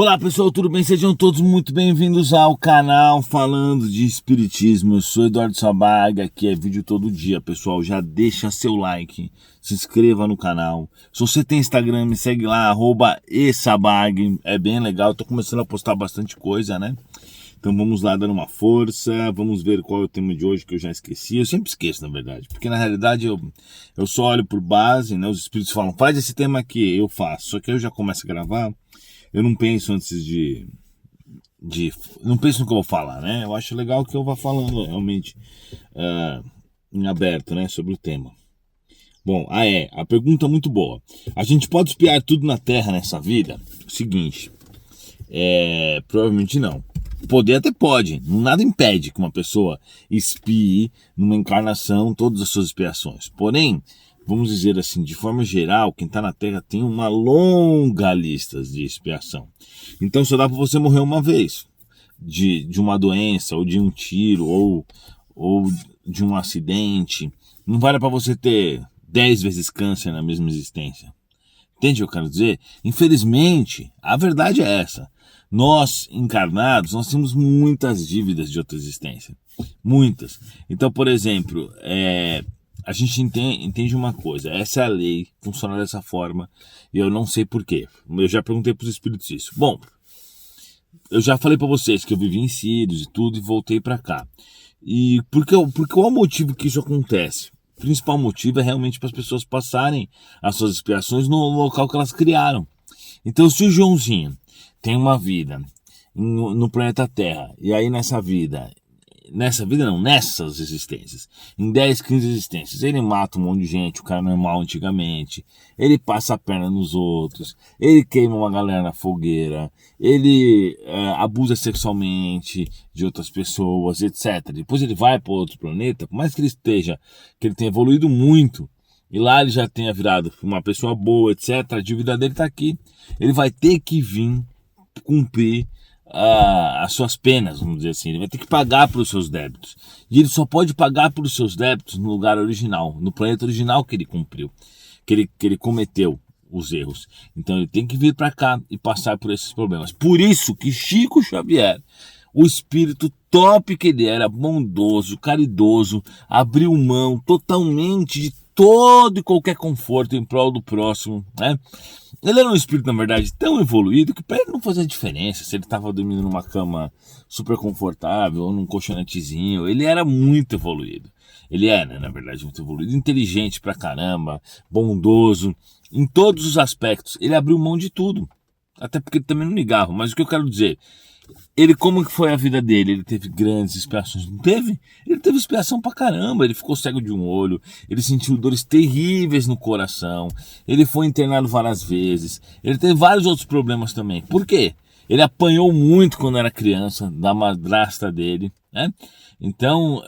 Olá pessoal, tudo bem? Sejam todos muito bem-vindos ao canal Falando de Espiritismo. Eu sou Eduardo Sabag, aqui é vídeo todo dia, pessoal. Já deixa seu like, se inscreva no canal. Se você tem Instagram, me segue lá, @esabag, é bem legal. Eu tô começando a postar bastante coisa, né? Então vamos lá, dando uma força, vamos ver qual é o tema de hoje que eu já esqueci. Eu sempre esqueço, na verdade, porque na realidade eu só olho por base, né? Os espíritos falam, faz esse tema aqui, eu faço. Só que eu já começo a gravar, eu não penso antes não penso no que eu vou falar, né? Eu acho legal que eu vá falando realmente em aberto, né, sobre o tema. Bom, a pergunta é muito boa. A gente pode espiar tudo na Terra nessa vida? O seguinte, provavelmente não. Poder até pode, nada impede que uma pessoa espie numa encarnação todas as suas expiações. Porém, vamos dizer assim, de forma geral, quem está na Terra tem uma longa lista de expiação. Então só dá para você morrer uma vez de uma doença, ou de um tiro, ou de um acidente. Não vale para você ter 10 vezes câncer na mesma existência. Entende o que eu quero dizer? Infelizmente, a verdade é essa. Nós, encarnados, nós temos muitas dívidas de outra existência. Muitas. Então, por exemplo, a gente entende uma coisa. Essa é a lei, funciona dessa forma. E eu não sei porquê. Eu já perguntei para os espíritos isso. Bom, eu já falei para vocês que eu vivi em Sírios e tudo e voltei para cá. E qual é o motivo que isso acontece? O principal motivo é realmente para as pessoas passarem as suas expiações no local que elas criaram. Então, se o Joãozinho tem uma vida no planeta Terra, e aí nessas existências, em 10, 15 existências, ele mata um monte de gente, o cara normal antigamente, ele passa a perna nos outros, ele queima uma galera na fogueira, ele abusa sexualmente de outras pessoas, etc. Depois ele vai para outro planeta, por mais que ele tenha evoluído muito, e lá ele já tenha virado uma pessoa boa, etc., a dívida dele está aqui. Ele vai ter que vir cumprir as suas penas, vamos dizer assim. Ele vai ter que pagar pelos seus débitos. E ele só pode pagar pelos seus débitos no lugar original, no planeta original que ele cumpriu, que ele cometeu os erros. Então ele tem que vir para cá e passar por esses problemas. Por isso que Chico Xavier, o espírito top que ele era, bondoso, caridoso, abriu mão totalmente de todo e qualquer conforto em prol do próximo, né? Ele era um espírito, na verdade, tão evoluído que para ele não fazia diferença se ele estava dormindo numa cama super confortável ou num colchonetezinho. Ele era muito evoluído. Ele era, na verdade, muito evoluído, inteligente pra caramba, bondoso, em todos os aspectos. Ele abriu mão de tudo, até porque ele também não ligava. Mas o que eu quero dizer, como que foi a vida dele? Ele teve grandes expiações? Não teve? Ele teve expiação pra caramba. Ele ficou cego de um olho, ele sentiu dores terríveis no coração, ele foi internado várias vezes, ele teve vários outros problemas também. Por quê? Ele apanhou muito quando era criança, da madrasta dele, né? Então,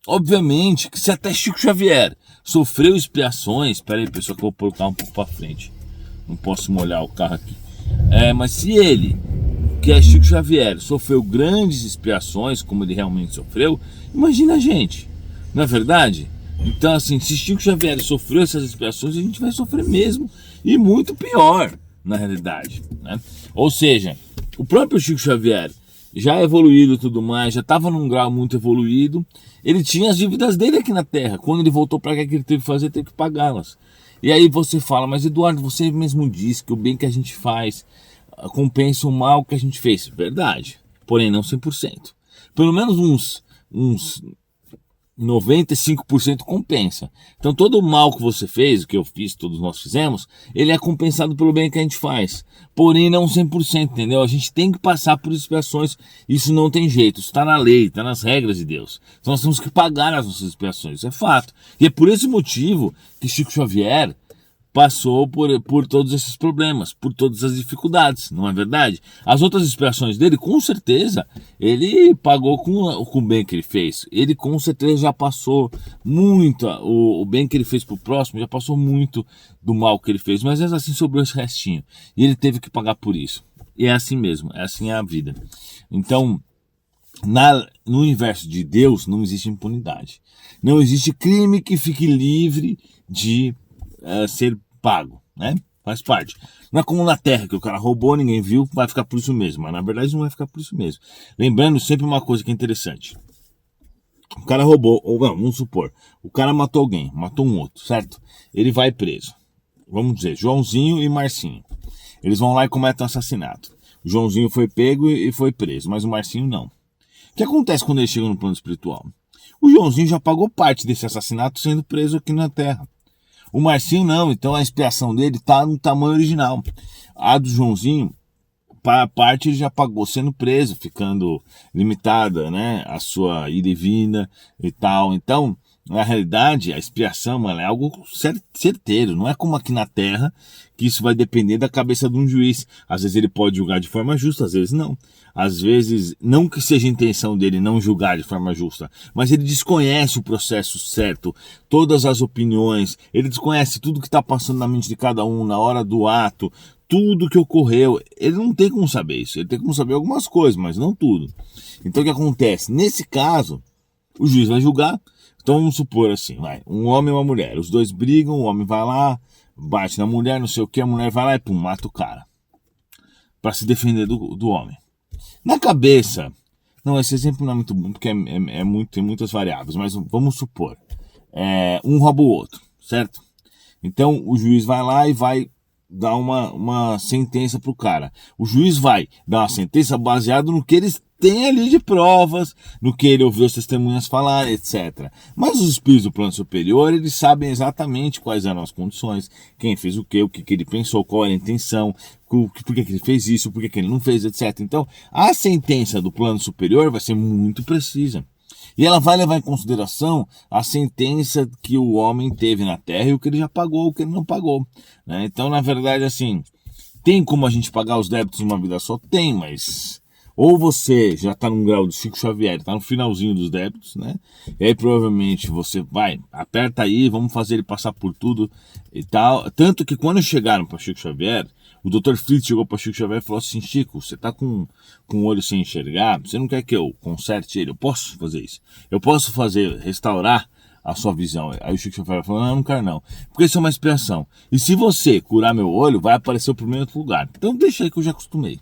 obviamente que se até Chico Xavier sofreu expiações... Espera aí, pessoal, que eu vou colocar um pouco pra frente, não posso molhar o carro aqui. Mas se ele, que é Chico Xavier, sofreu grandes expiações, como ele realmente sofreu, imagina a gente, não é verdade? Então, assim, se Chico Xavier sofreu essas expiações, a gente vai sofrer mesmo, e muito pior, na realidade, né? Ou seja, o próprio Chico Xavier, já evoluído e tudo mais, já estava num grau muito evoluído, ele tinha as dívidas dele aqui na Terra. Quando ele voltou para cá, que ele teve que fazer, teve que pagá-las. E aí você fala, mas Eduardo, você mesmo disse que o bem que a gente faz compensa o mal que a gente fez. Verdade, porém não 100%. Pelo menos uns 95% compensa. Então todo o mal que você fez, o que eu fiz, todos nós fizemos, ele é compensado pelo bem que a gente faz. Porém não 100%, entendeu? A gente tem que passar por expiações, isso não tem jeito, isso está na lei, está nas regras de Deus. Então nós temos que pagar as nossas expiações, isso é fato. E é por esse motivo que Chico Xavier passou por todos esses problemas, por todas as dificuldades, não é verdade? As outras expiações dele, com certeza, ele pagou com o bem que ele fez. Ele com certeza já passou muito, o bem que ele fez para o próximo, já passou muito do mal que ele fez, mas é assim, sobrou esse restinho. E ele teve que pagar por isso. E é assim mesmo, é assim a vida. Então, no universo de Deus não existe impunidade. Não existe crime que fique livre de ser pago, né? faz parte. Não é como na Terra, que o cara roubou, ninguém viu, vai ficar por isso mesmo. Mas na verdade não vai ficar por isso mesmo. Lembrando sempre uma coisa que é interessante. O cara roubou, ou não, vamos supor, o cara matou alguém, matou um outro, certo? Ele vai preso. Vamos dizer, Joãozinho e Marcinho. Eles vão lá e cometem um assassinato. O Joãozinho foi pego e foi preso, mas o Marcinho não. O que acontece quando ele chega no plano espiritual? O Joãozinho já pagou parte desse assassinato sendo preso aqui na Terra. O Marcinho não, então a expiação dele está no tamanho original. A do Joãozinho, a parte ele já pagou sendo preso, ficando limitada, né, a sua ida e vinda e tal. Então, na realidade, a expiação, mano, é algo certeiro. Não é como aqui na Terra, que isso vai depender da cabeça de um juiz. Às vezes ele pode julgar de forma justa, às vezes não. Às vezes, não que seja a intenção dele não julgar de forma justa, mas ele desconhece o processo certo, todas as opiniões, ele desconhece tudo que está passando na mente de cada um, na hora do ato, tudo que ocorreu. Ele não tem como saber isso, ele tem como saber algumas coisas, mas não tudo. Então o que acontece? Nesse caso, o juiz vai julgar. Então vamos supor assim, um homem e uma mulher, os dois brigam, o homem vai lá, bate na mulher, não sei o que, a mulher vai lá e pum, mata o cara, para se defender do homem. Na cabeça, não, esse exemplo não é muito bom, porque tem muitas variáveis, mas vamos supor, um rouba o outro, certo? Então o juiz vai lá e vai dar uma sentença pro cara. O juiz vai dar uma sentença baseada no que eles têm ali de provas, no que ele ouviu as testemunhas falar, etc. Mas os espíritos do plano superior, eles sabem exatamente quais eram as condições, quem fez o que ele pensou, qual era a intenção, por que ele fez isso, por que ele não fez, etc. Então, a sentença do plano superior vai ser muito precisa. E ela vai levar em consideração a sentença que o homem teve na Terra e o que ele já pagou, o que ele não pagou, né? Então, na verdade, assim, tem como a gente pagar os débitos numa vida só? Tem, mas ou você já está num grau do Chico Xavier, está no finalzinho dos débitos, né? E aí provavelmente você vai, aperta aí, vamos fazer ele passar por tudo e tal. Tanto que quando chegaram para Chico Xavier, o Dr. Fritz chegou para Chico Xavier e falou assim: Chico, você está com o olho sem enxergar, você não quer que eu conserte ele? Eu posso fazer isso? Eu posso restaurar a sua visão? Aí o Chico Xavier falou: não quero não, porque isso é uma expiação. E se você curar meu olho, vai aparecer o primeiro outro lugar. Então deixa aí que eu já acostumei.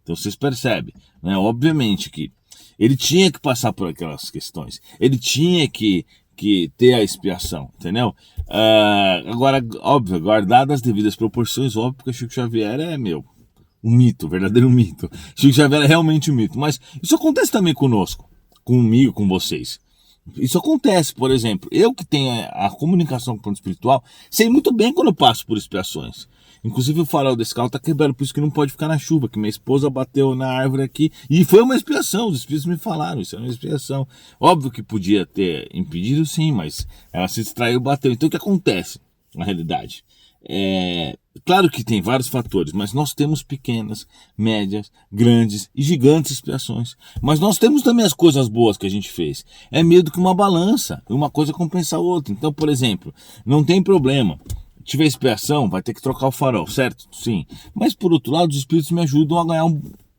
Então vocês percebem, né? Obviamente que ele tinha que passar por aquelas questões, ele tinha que ter a expiação, entendeu? Agora, óbvio, guardadas as devidas proporções, óbvio, porque Chico Xavier é um mito, um verdadeiro mito. Chico Xavier é realmente um mito, mas isso acontece também conosco, comigo, com vocês. Isso acontece, por exemplo, eu que tenho a comunicação com o plano espiritual, sei muito bem quando eu passo por expiações. Inclusive o farol desse carro está quebrado, por isso que não pode ficar na chuva, que minha esposa bateu na árvore aqui, e foi uma expiação, os espíritos me falaram, isso é uma expiação. Óbvio que podia ter impedido sim, mas ela se distraiu e bateu. Então o que acontece, na realidade? Claro que tem vários fatores, mas nós temos pequenas, médias, grandes e gigantes expiações. Mas nós temos também as coisas boas que a gente fez. É meio que uma balança, uma coisa compensa a outra. Então, por exemplo, não tem problema. Tiver expiação, vai ter que trocar o farol, certo? Sim. Mas por outro lado, os espíritos me ajudam a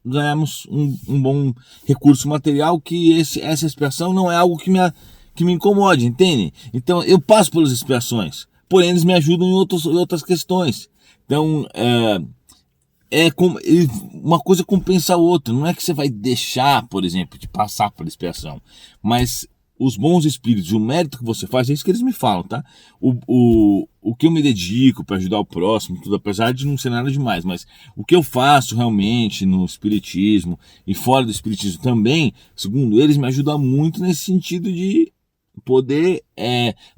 ganharmos um bom recurso material, que essa expiação não é algo que me incomode, entende? Então eu passo pelas expiações, porém eles me ajudam em outras questões. Então uma coisa compensa a outra. Não é que você vai deixar, por exemplo, de passar pela expiação, mas os bons espíritos, o mérito que você faz, é isso que eles me falam, tá? O que eu me dedico para ajudar o próximo, tudo, apesar de não ser nada demais, mas o que eu faço realmente no espiritismo e fora do espiritismo também, segundo eles, me ajuda muito nesse sentido de poder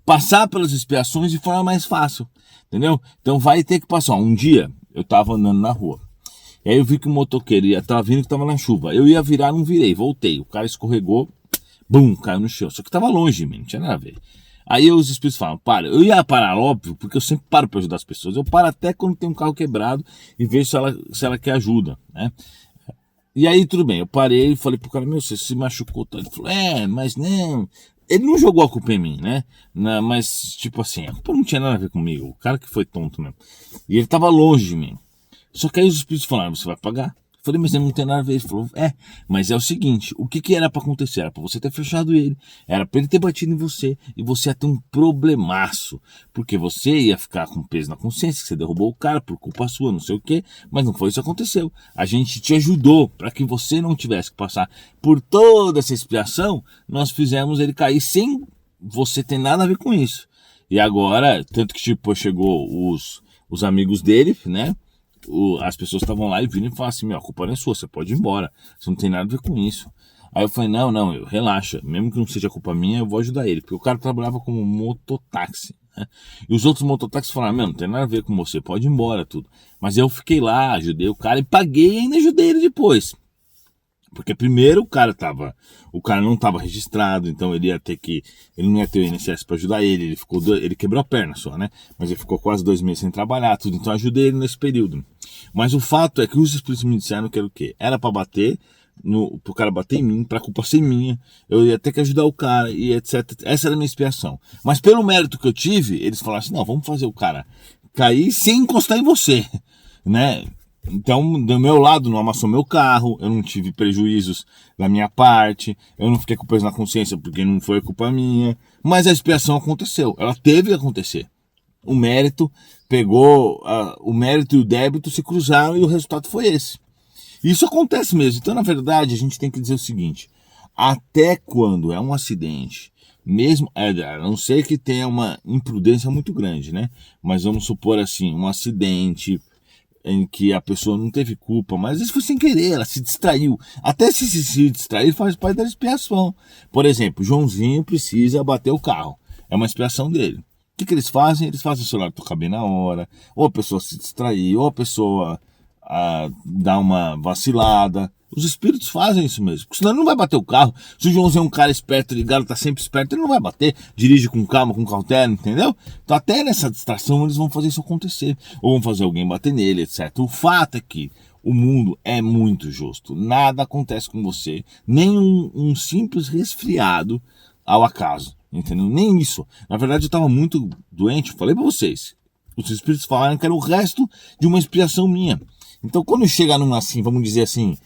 passar pelas expiações de forma mais fácil, entendeu? Então vai ter que passar. Um dia eu estava andando na rua, e aí eu vi que o motoqueiro estava vindo, que estava na chuva. Eu ia virar, não virei, voltei. O cara escorregou, bum, caiu no chão. Só que estava longe de mim, não tinha nada a ver. Aí os espíritos falam: para. Eu ia parar, óbvio, porque eu sempre paro para ajudar as pessoas. Eu paro até quando tem um carro quebrado e vejo se ela quer ajuda, né? E aí tudo bem, eu parei e falei pro cara: meu, você se machucou? Ele falou: mas não. Ele não jogou a culpa em mim, né? Mas, tipo assim, a culpa não tinha nada a ver comigo. O cara que foi tonto mesmo. E ele tava longe de mim. Só que aí os espíritos falaram: você vai pagar. Falei, mas ele não tem nada a ver. Ele falou, mas é o seguinte, o que era para acontecer? Era para você ter fechado ele, era para ele ter batido em você, e você ia ter um problemaço, porque você ia ficar com peso na consciência, que você derrubou o cara por culpa sua, não sei o quê, mas não foi isso que aconteceu. A gente te ajudou para que você não tivesse que passar por toda essa expiação, nós fizemos ele cair sem você ter nada a ver com isso. E agora, tanto que tipo, chegou os amigos dele, né? As pessoas estavam lá e viram e falaram assim, a culpa não é sua, você pode ir embora, você não tem nada a ver com isso. Aí eu falei, não, relaxa, mesmo que não seja culpa minha, eu vou ajudar ele, porque o cara trabalhava como mototáxi, né? E os outros mototáxis falaram, não tem nada a ver com você, pode ir embora, tudo. Mas eu fiquei lá, ajudei o cara e paguei e ainda ajudei ele depois. Porque primeiro o cara não estava registrado, então ele não ia ter o INSS para ajudar ele, ele quebrou a perna só, né? Mas ele ficou quase 2 meses sem trabalhar, tudo, então eu ajudei ele nesse período. Mas o fato é que os espíritos me disseram que era o quê? Era para bater, pro cara bater em mim, pra culpa ser minha, eu ia ter que ajudar o cara e etc. Essa era a minha expiação. Mas pelo mérito que eu tive, eles falaram assim, não, vamos fazer o cara cair sem encostar em você, né? Então, do meu lado, não amassou meu carro, eu não tive prejuízos da minha parte, eu não fiquei com peso na consciência porque não foi culpa minha, mas a expiação aconteceu, ela teve que acontecer. O mérito o mérito e o débito se cruzaram e o resultado foi esse. Isso acontece mesmo. Então, na verdade, a gente tem que dizer o seguinte, até quando é um acidente, mesmo, a não ser que tenha uma imprudência muito grande, né? Mas vamos supor assim, um acidente em que a pessoa não teve culpa, mas isso foi sem querer, ela se distraiu. Até se distrair faz parte da expiação. Por exemplo, Joãozinho precisa bater o carro. É uma expiação dele. O que eles fazem? Eles fazem o celular tocar bem na hora, ou a pessoa se distrair, ou a pessoa dá uma vacilada. Os espíritos fazem isso mesmo, porque senão ele não vai bater o carro. Se o Joãozinho é um cara esperto, ligado, tá sempre esperto, ele não vai bater, dirige com calma, com cautela, entendeu? Então até nessa distração eles vão fazer isso acontecer, ou vão fazer alguém bater nele, etc. O fato é que o mundo é muito justo, nada acontece com você, nem um simples resfriado ao acaso, entendeu? Nem isso. Na verdade eu estava muito doente, falei para vocês, os espíritos falaram que era o resto de uma expiação minha. Então quando chega num assim, vamos dizer assim,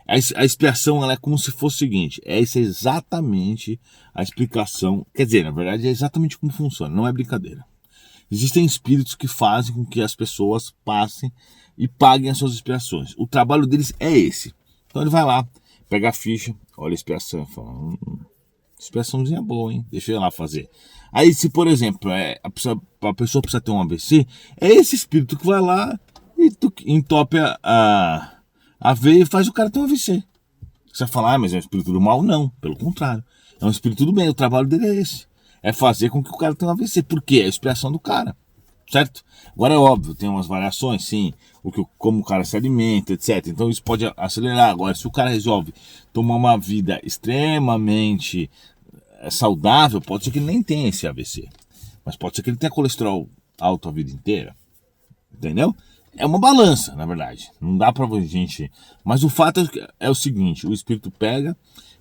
a expiação ela é como se fosse o seguinte, essa é exatamente a explicação, quer dizer, na verdade é exatamente como funciona, não é brincadeira. Existem espíritos que fazem com que as pessoas passem e paguem as suas expiações. O trabalho deles é esse. Então ele vai lá, pega a ficha, olha a expiação e fala, expiaçãozinha boa, hein? Deixa eu ir lá fazer. Aí se, por exemplo, a pessoa precisa ter um AVC, é esse espírito que vai lá e entope a veia e faz o cara ter um AVC. Você vai falar, mas é um espírito do mal? Não, pelo contrário. É um espírito do bem, o trabalho dele é esse. É fazer com que o cara tenha um AVC, porque é a expiação do cara, certo? Agora é óbvio, tem umas variações, sim, como o cara se alimenta, etc. Então isso pode acelerar. Agora, se o cara resolve tomar uma vida extremamente saudável, pode ser que ele nem tenha esse AVC. Mas pode ser que ele tenha colesterol alto a vida inteira, entendeu? É uma balança, na verdade. Não dá pra gente... Mas o fato é o seguinte, o espírito pega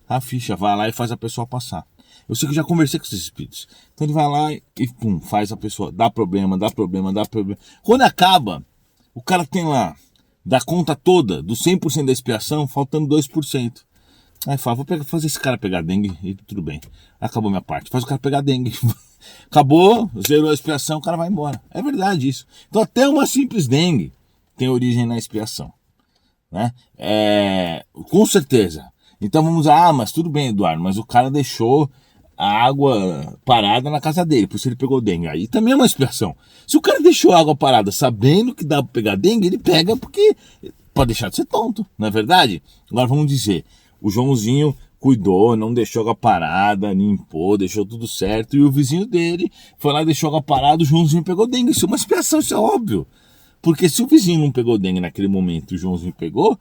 a ficha, vai lá e faz a pessoa passar. Eu sei que eu já conversei com esses espíritos. Então ele vai lá e pum, faz a pessoa, dá problema. Quando acaba, o cara tem lá, da conta toda, do 100% da expiação, faltando 2%. Aí fala, vou fazer esse cara pegar dengue e tudo bem. Acabou minha parte. Faz o cara pegar dengue. Acabou, zerou a expiação, o cara vai embora. É verdade isso. Então até uma simples dengue tem origem na expiação, né? Com certeza. Então vamos dizer, mas tudo bem, Eduardo, mas o cara deixou a água parada na casa dele, por isso ele pegou dengue. Aí também é uma expiação. Se o cara deixou a água parada sabendo que dá pra pegar dengue, ele pega porque pode deixar de ser tonto, não é verdade? Agora vamos dizer, o Joãozinho cuidou, não deixou água parada, limpou, deixou tudo certo, e o vizinho dele foi lá e deixou água parada, o Joãozinho pegou dengue. Isso é uma expiação, isso é óbvio. Porque se o vizinho não pegou dengue naquele momento e o Joãozinho pegou,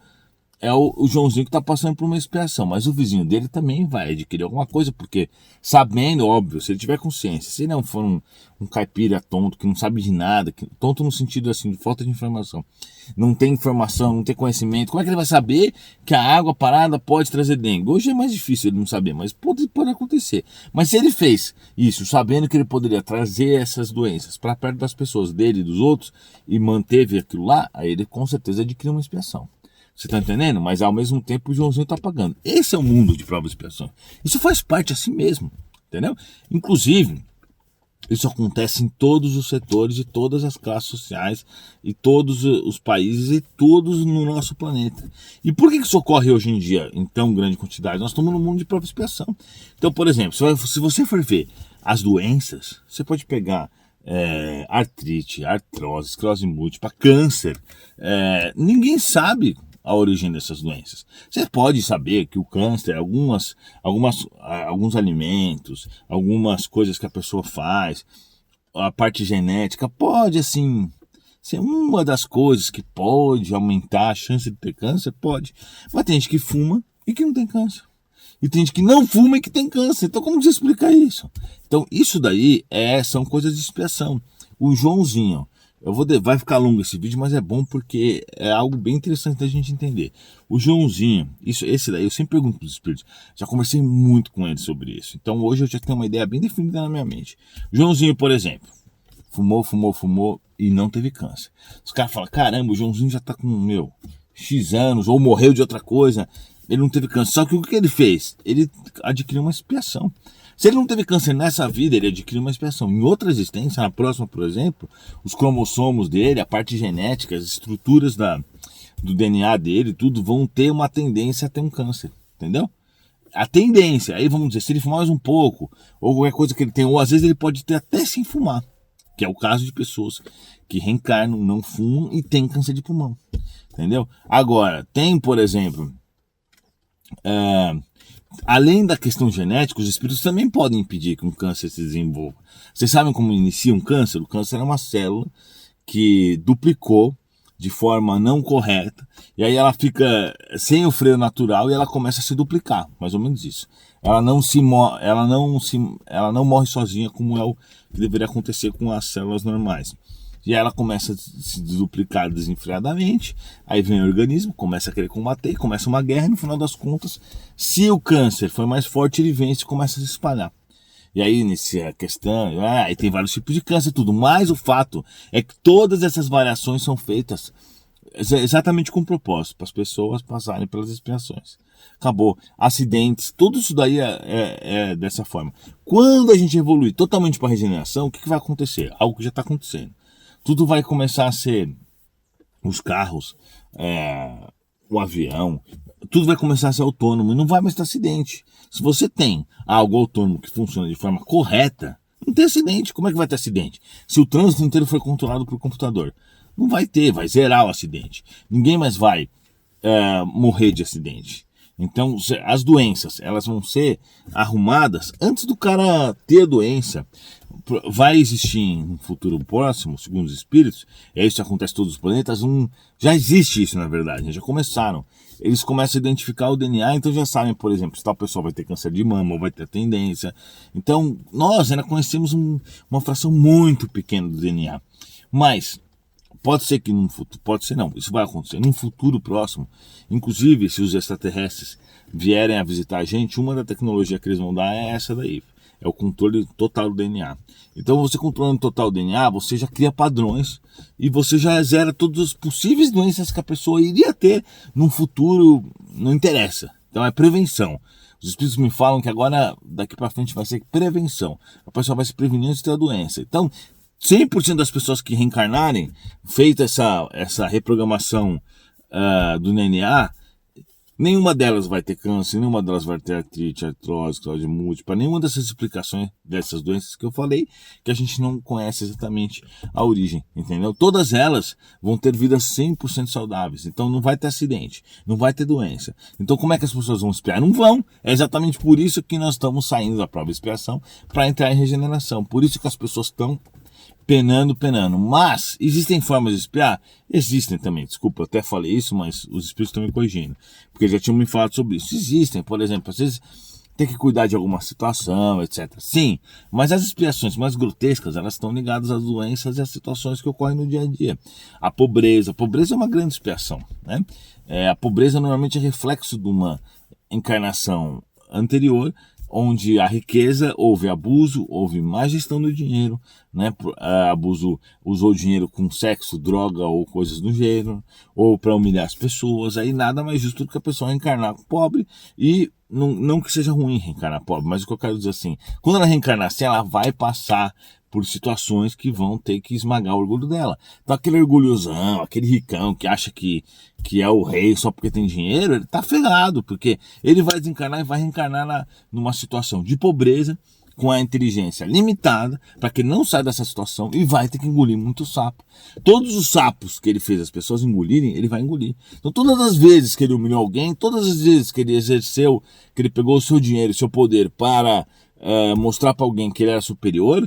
é o Joãozinho que está passando por uma expiação, mas o vizinho dele também vai adquirir alguma coisa, porque sabendo, óbvio, se ele tiver consciência, se ele não for um caipira tonto, que não sabe de nada, tonto no sentido assim, de falta de informação, não tem informação, não tem conhecimento, como é que ele vai saber que a água parada pode trazer dengue? Hoje é mais difícil ele não saber, mas pode acontecer. Mas se ele fez isso, sabendo que ele poderia trazer essas doenças para perto das pessoas dele e dos outros, e manteve aquilo lá, aí ele com certeza adquiriu uma expiação. Você tá entendendo? Mas ao mesmo tempo o Joãozinho tá pagando. Esse é o mundo de prova e expiação. Isso faz parte assim mesmo, entendeu? Inclusive, isso acontece em todos os setores, de todas as classes sociais, e todos os países e todos no nosso planeta. E por que isso ocorre hoje em dia em tão grande quantidade? Nós estamos no mundo de prova e expiação. Então, por exemplo, se você for ver as doenças, você pode pegar artrite, artrose, esclerose múltipla, câncer. Ninguém sabe a origem dessas doenças. Você pode saber que o câncer, alguns alimentos, algumas coisas que a pessoa faz, a parte genética, pode assim ser uma das coisas que pode aumentar a chance de ter câncer, pode. Mas tem gente que fuma e que não tem câncer. E tem gente que não fuma e que tem câncer. Então como você explica isso? Então isso daí são coisas de expiação. O Joãozinho, vai ficar longo esse vídeo, mas é bom porque é algo bem interessante da gente entender. O Joãozinho, esse daí eu sempre pergunto para os espíritos, já conversei muito com ele sobre isso. Então hoje eu já tenho uma ideia bem definida na minha mente. O Joãozinho, por exemplo, fumou e não teve câncer. Os caras falam, caramba, o Joãozinho já está com, X anos, ou morreu de outra coisa, ele não teve câncer. Só que o que ele fez? Ele adquiriu uma expiação. Se ele não teve câncer nessa vida, ele adquiriu uma expiação. Em outra existência, na próxima, por exemplo, os cromossomos dele, a parte genética, as estruturas do DNA dele, tudo vão ter uma tendência a ter um câncer, entendeu? A tendência, aí vamos dizer, se ele fumar mais um pouco, ou qualquer coisa que ele tem, ou às vezes ele pode ter até sem fumar, que é o caso de pessoas que reencarnam, não fumam e têm câncer de pulmão, entendeu? Agora, tem, por exemplo, além da questão genética, os espíritos também podem impedir que um câncer se desenvolva. Vocês sabem como inicia um câncer? O câncer é uma célula que duplicou de forma não correta, e aí ela fica sem o freio natural e ela começa a se duplicar, mais ou menos isso. Ela não morre sozinha, como é o que deveria acontecer com as células normais. E aí ela começa a se duplicar desenfreadamente, aí vem o organismo, começa a querer combater, começa uma guerra, e no final das contas, se o câncer for mais forte, ele vence e começa a se espalhar. E aí, nessa questão, aí tem vários tipos de câncer e tudo, mas o fato é que todas essas variações são feitas exatamente com propósito, para as pessoas passarem pelas expiações. Acabou. Acidentes, tudo isso daí é dessa forma. Quando a gente evolui totalmente para a regeneração, o que vai acontecer? Algo que já está acontecendo. Tudo vai começar a ser os carros, o avião, tudo vai começar a ser autônomo e não vai mais ter acidente. Se você tem algo autônomo que funciona de forma correta, não tem acidente. Como é que vai ter acidente? Se o trânsito inteiro for controlado por computador, não vai ter, vai zerar o acidente. Ninguém mais vai morrer de acidente. Então, as doenças, elas vão ser arrumadas antes do cara ter a doença. Vai existir em um futuro próximo, segundo os espíritos, isso acontece em todos os planetas, já existe isso na verdade, já começaram. Eles começam a identificar o DNA, então já sabem, por exemplo, se tal pessoa vai ter câncer de mama ou vai ter tendência. Então, nós ainda conhecemos uma fração muito pequena do DNA. Mas pode ser que num futuro, pode ser não, isso vai acontecer num futuro próximo. Inclusive, se os extraterrestres vierem a visitar a gente, uma da tecnologia que eles vão dar é essa daí. É o controle total do DNA. Então, você controlando total o DNA, você já cria padrões e você já zera todas as possíveis doenças que a pessoa iria ter num futuro, não interessa. Então, é prevenção. Os espíritos me falam que agora, daqui para frente, vai ser prevenção. A pessoa vai se prevenir antes de ter a doença. Então, 100% das pessoas que reencarnarem, feita essa reprogramação do DNA, nenhuma delas vai ter câncer, nenhuma delas vai ter artrite, artrose, esclerose múltipla, nenhuma dessas explicações dessas doenças que eu falei, que a gente não conhece exatamente a origem, entendeu? Todas elas vão ter vidas 100% saudáveis, então não vai ter acidente, não vai ter doença. Então como é que as pessoas vão expiar? Não vão. É exatamente por isso que nós estamos saindo da prova de expiação para entrar em regeneração. Por isso que as pessoas estão penando. Mas existem formas de expiar? Existem também. Desculpa, eu até falei isso, mas os espíritos estão me corrigindo, porque já tinham me falado sobre isso. Existem, por exemplo, às vezes tem que cuidar de alguma situação, etc. Sim, mas as expiações mais grotescas, elas estão ligadas às doenças e às situações que ocorrem no dia a dia. A pobreza é uma grande expiação, né? A pobreza normalmente é reflexo de uma encarnação anterior onde a riqueza houve abuso, houve má gestão do dinheiro, né? Abuso, usou o dinheiro com sexo, droga ou coisas do gênero, ou para humilhar as pessoas. Aí nada mais justo do que a pessoa reencarnar pobre e não que seja ruim reencarnar pobre, mas o que eu quero dizer assim, quando ela reencarnar assim, ela vai passar por situações que vão ter que esmagar o orgulho dela. Então aquele orgulhosão, aquele ricão que acha que é o rei só porque tem dinheiro, ele tá ferrado, porque ele vai desencarnar e vai reencarnar numa situação de pobreza, com a inteligência limitada, para que ele não saia dessa situação e vai ter que engolir muito sapo. Todos os sapos que ele fez as pessoas engolirem, ele vai engolir. Então todas as vezes que ele humilhou alguém, todas as vezes que ele exerceu, que ele pegou o seu dinheiro, o seu poder para mostrar para alguém que ele era superior,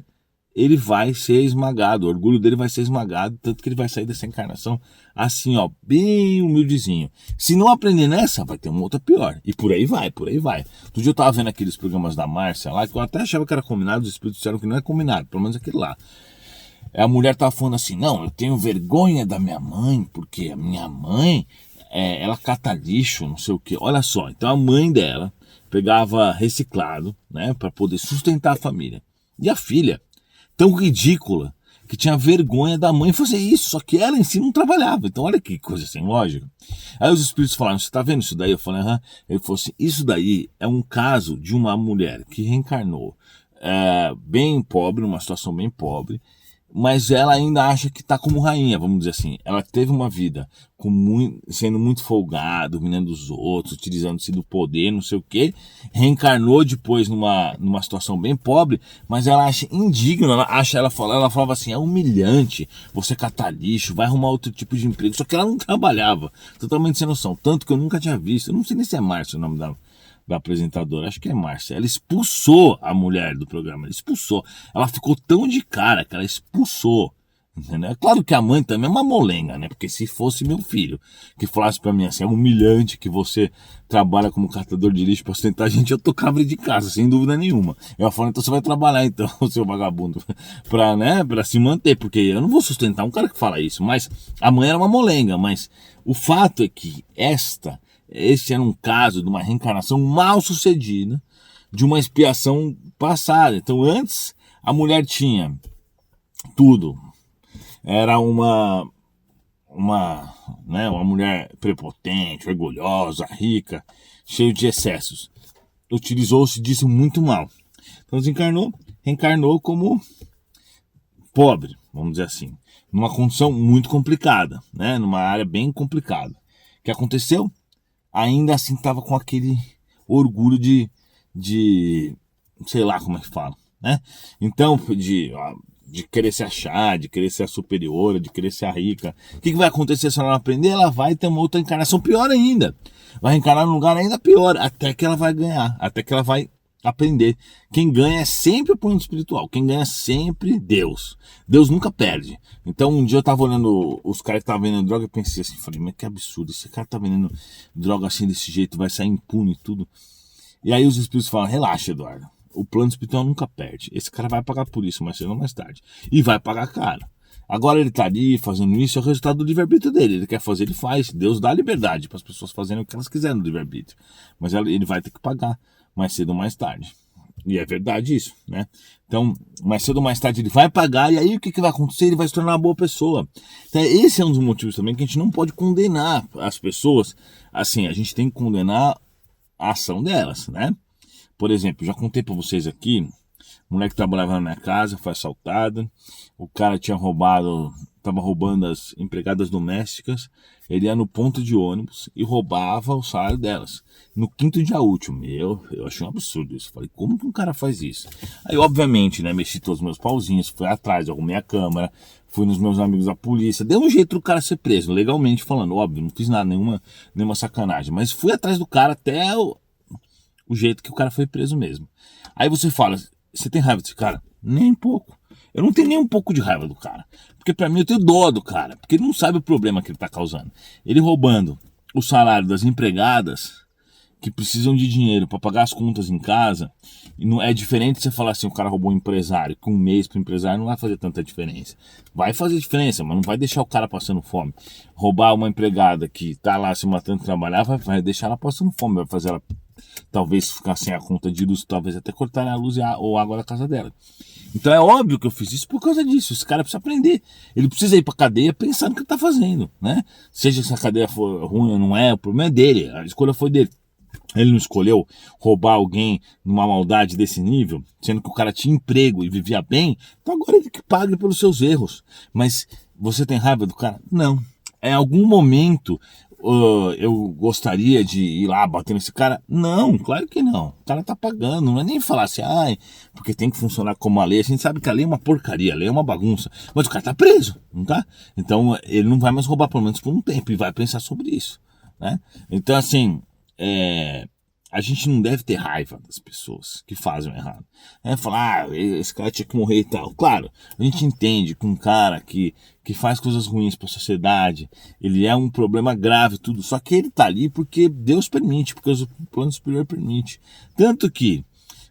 ele vai ser esmagado, o orgulho dele vai ser esmagado, tanto que ele vai sair dessa encarnação assim, ó, bem humildezinho. Se não aprender nessa, vai ter uma outra pior. E por aí vai, por aí vai. Outro dia eu tava vendo aqueles programas da Márcia lá, que eu até achava que era combinado, os espíritos disseram que não é combinado, pelo menos aquele lá. A mulher tava falando assim, não, eu tenho vergonha da minha mãe, porque a minha mãe, ela cata lixo, não sei o quê. Olha só, então a mãe dela pegava reciclado, né, para poder sustentar a família. E a filha, tão ridícula, que tinha vergonha da mãe fazer isso, só que ela em si não trabalhava. Então olha que coisa sem lógica. Aí os espíritos falaram, você tá vendo isso daí? Eu falei, aham. Ele falou assim, isso daí é um caso de uma mulher que reencarnou bem pobre, numa situação bem pobre, mas ela ainda acha que está como rainha, vamos dizer assim. Ela teve uma vida sendo muito folgada, dominando os outros, utilizando-se do poder, não sei o quê. Reencarnou depois numa situação bem pobre, mas ela acha indigno, ela falava assim, é humilhante você catar lixo, vai arrumar outro tipo de emprego. Só que ela não trabalhava, totalmente sem noção. Tanto que eu nunca tinha visto, eu não sei nem se é Márcia o nome da apresentadora, acho que é Márcia. Ela expulsou a mulher do programa, ela expulsou. Ela ficou tão de cara que ela expulsou. Entendeu? É claro que a mãe também é uma molenga, né? Porque se fosse meu filho que falasse pra mim assim, é humilhante que você trabalha como catador de lixo pra sustentar a gente, eu tocava ele de casa, sem dúvida nenhuma. Eu falo, então você vai trabalhar então, seu vagabundo, pra se manter, porque eu não vou sustentar um cara que fala isso. Mas a mãe era uma molenga, mas o fato é que esse era um caso de uma reencarnação mal sucedida, de uma expiação passada. Então antes a mulher tinha tudo, era uma mulher prepotente, orgulhosa, rica, cheia de excessos. Utilizou-se disso muito mal. Então reencarnou como pobre, vamos dizer assim, numa condição muito complicada, né? Numa área bem complicada. O que aconteceu? Ainda assim estava com aquele orgulho de sei lá como é que fala, né? Então, de querer se achar, de querer ser a superiora, de querer ser a rica. O que vai acontecer se ela não aprender? Ela vai ter uma outra encarnação pior ainda. Vai reencarnar num lugar ainda pior, até que ela vai ganhar, até que ela vai aprender. Quem ganha é sempre o plano espiritual, quem ganha é sempre Deus. Deus nunca perde. Então um dia eu tava olhando os caras que estavam vendendo droga e pensei assim, falei, mas que absurdo, esse cara tá vendendo droga assim desse jeito, vai sair impune e tudo. E aí os espíritos falam, relaxa, Eduardo, o plano espiritual nunca perde. Esse cara vai pagar por isso mais cedo ou mais tarde. E vai pagar caro. Agora ele tá ali fazendo isso, é o resultado do livre-arbítrio dele. Ele quer fazer, ele faz. Deus dá liberdade para as pessoas fazerem o que elas quiserem no livre-arbítrio. Mas ele vai ter que pagar mais cedo ou mais tarde. E é verdade isso, né? Então, mais cedo ou mais tarde ele vai pagar, e aí o que vai acontecer? Ele vai se tornar uma boa pessoa. Então, esse é um dos motivos também que a gente não pode condenar as pessoas. Assim, a gente tem que condenar a ação delas, né? Por exemplo, já contei para vocês aqui, mulher que trabalhava na minha casa foi assaltada, o cara tinha estava roubando as empregadas domésticas, ele ia no ponto de ônibus e roubava o salário delas. No quinto dia útil, eu achei um absurdo isso. Falei, como que um cara faz isso? Aí, obviamente, né, mexi todos os meus pauzinhos, fui atrás, arrumei a câmera, fui nos meus amigos da polícia, deu um jeito do cara ser preso, legalmente falando, óbvio, não fiz nada, nenhuma sacanagem, mas fui atrás do cara até o jeito que o cara foi preso mesmo. Aí você fala, você tem raiva desse cara? Nem um pouco. Eu não tenho nem um pouco de raiva do cara. Porque pra mim eu tenho dó do cara. Porque ele não sabe o problema que ele tá causando. Ele roubando o salário das empregadas que precisam de dinheiro para pagar as contas em casa. E não é diferente você falar assim, o cara roubou um empresário, que um mês pro empresário não vai fazer tanta diferença. Vai fazer diferença, mas não vai deixar o cara passando fome. Roubar uma empregada que tá lá se matando de trabalhar, vai deixar ela passando fome, vai fazer ela talvez ficar sem a conta de luz, talvez até cortar a luz ou água da casa dela. Então é óbvio que eu fiz isso por causa disso. Esse cara precisa aprender. Ele precisa ir pra cadeia pensando o que ele tá fazendo, né? Seja se a cadeia for ruim ou não é, o problema é dele, a escolha foi dele. Ele não escolheu roubar alguém numa maldade desse nível, sendo que o cara tinha emprego e vivia bem, então agora ele que pague pelos seus erros. Mas você tem raiva do cara? Não. Em algum momento eu gostaria de ir lá bater nesse cara? Não, claro que não. O cara tá pagando, não é nem falar assim, ai, porque tem que funcionar como a lei. A gente sabe que a lei é uma porcaria, a lei é uma bagunça, mas o cara tá preso, não tá? Então ele não vai mais roubar, pelo menos por um tempo, e vai pensar sobre isso, né? Então assim, a gente não deve ter raiva das pessoas que fazem o errado. Falar, esse cara tinha que morrer e tal. Claro, a gente entende que um cara que faz coisas ruins para a sociedade, ele é um problema grave, tudo. Só que ele tá ali porque Deus permite, porque o plano superior permite. Tanto que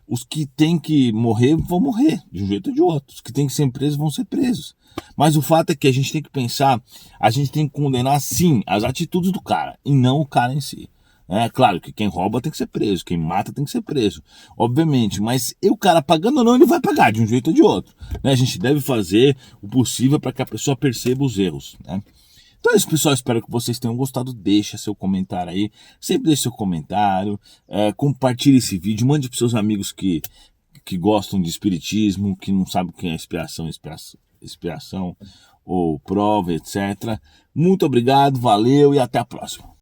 os que têm que morrer vão morrer, de um jeito ou de outro. Os que têm que ser presos vão ser presos. Mas o fato é que a gente tem que pensar, a gente tem que condenar sim as atitudes do cara, e não o cara em si. É claro que quem rouba tem que ser preso, quem mata tem que ser preso, obviamente, mas o cara pagando ou não, ele vai pagar de um jeito ou de outro, né? A gente deve fazer o possível para que a pessoa perceba os erros, né? Então é isso, pessoal, espero que vocês tenham gostado. Deixa seu comentário aí, sempre deixe seu comentário, compartilhe esse vídeo, mande para seus amigos que gostam de espiritismo, que não sabem o que é inspiração ou prova, etc. Muito obrigado, valeu e até a próxima.